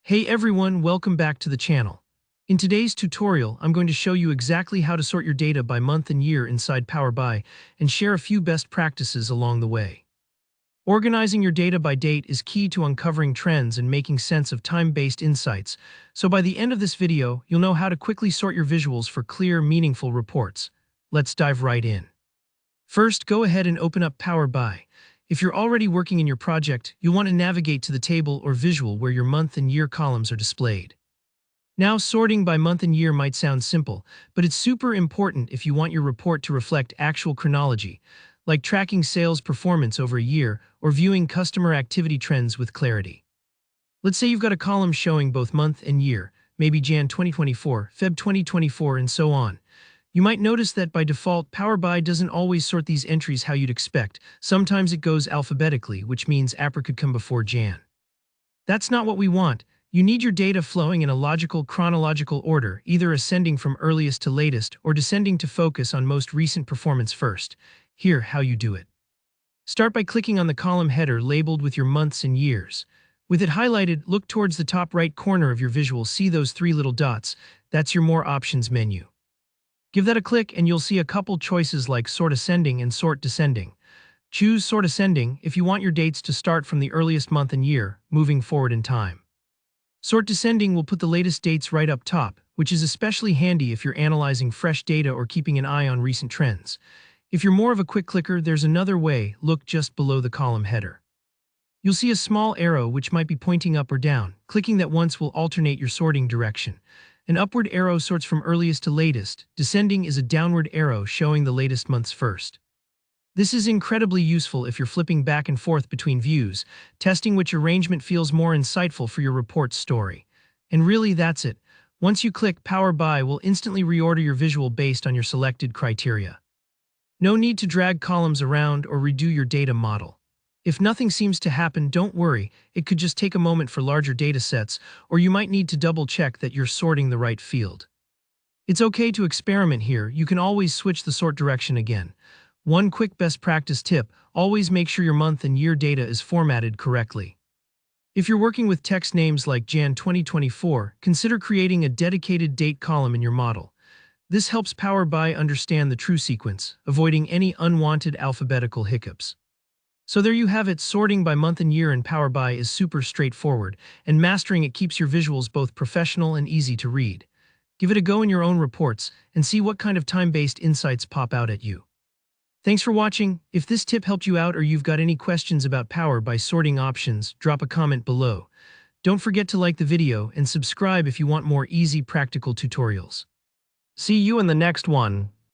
Hey everyone, welcome back to the channel. In today's tutorial, I'm going to show you exactly how to sort your data by month and year inside Power BI and share a few best practices along the way. Organizing your data by date is key to uncovering trends and making sense of time-based insights, so by the end of this video, you'll know how to quickly sort your visuals for clear, meaningful reports. Let's dive right in. First, go ahead and open up Power BI. If you're already working in your project, you'll want to navigate to the table or visual where your month and year columns are displayed. Now, sorting by month and year might sound simple, but it's super important if you want your report to reflect actual chronology, like tracking sales performance over a year or viewing customer activity trends with clarity. Let's say you've got a column showing both month and year, maybe Jan 2024, Feb 2024, and so on. You might notice that by default, Power BI doesn't always sort these entries how you'd expect. Sometimes it goes alphabetically, which means April could come before Jan. That's not what we want. You need your data flowing in a logical, chronological order, either ascending from earliest to latest or descending to focus on most recent performance first. Here, how you do it. Start by clicking on the column header labeled with your months and years. With it highlighted, look towards the top right corner of your visual. See those three little dots? That's your More Options menu. Give that a click and you'll see a couple choices like Sort Ascending and Sort Descending. Choose Sort Ascending if you want your dates to start from the earliest month and year, moving forward in time. Sort Descending will put the latest dates right up top, which is especially handy if you're analyzing fresh data or keeping an eye on recent trends. If you're more of a quick clicker, there's another way. Look just below the column header. You'll see a small arrow which might be pointing up or down. Clicking that once will alternate your sorting direction. An upward arrow sorts from earliest to latest. Descending is a downward arrow showing the latest months first. This is incredibly useful if you're flipping back and forth between views, testing which arrangement feels more insightful for your report's story. And really, that's it. Once you click, Power BI will instantly reorder your visual based on your selected criteria. No need to drag columns around or redo your data model. If nothing seems to happen, don't worry. It could just take a moment for larger data sets, or you might need to double-check that you're sorting the right field. It's okay to experiment here. You can always switch the sort direction again. One quick best practice tip: always make sure your month and year data is formatted correctly. If you're working with text names like Jan 2024, consider creating a dedicated date column in your model. This helps Power BI understand the true sequence, avoiding any unwanted alphabetical hiccups. So there you have it. Sorting by month and year in Power BI is super straightforward, and mastering it keeps your visuals both professional and easy to read. Give it a go in your own reports and see what kind of time-based insights pop out at you. Thanks for watching. If this tip helped you out or you've got any questions about Power BI sorting options, drop a comment below. Don't forget to like the video and subscribe if you want more easy, practical tutorials. See you in the next one.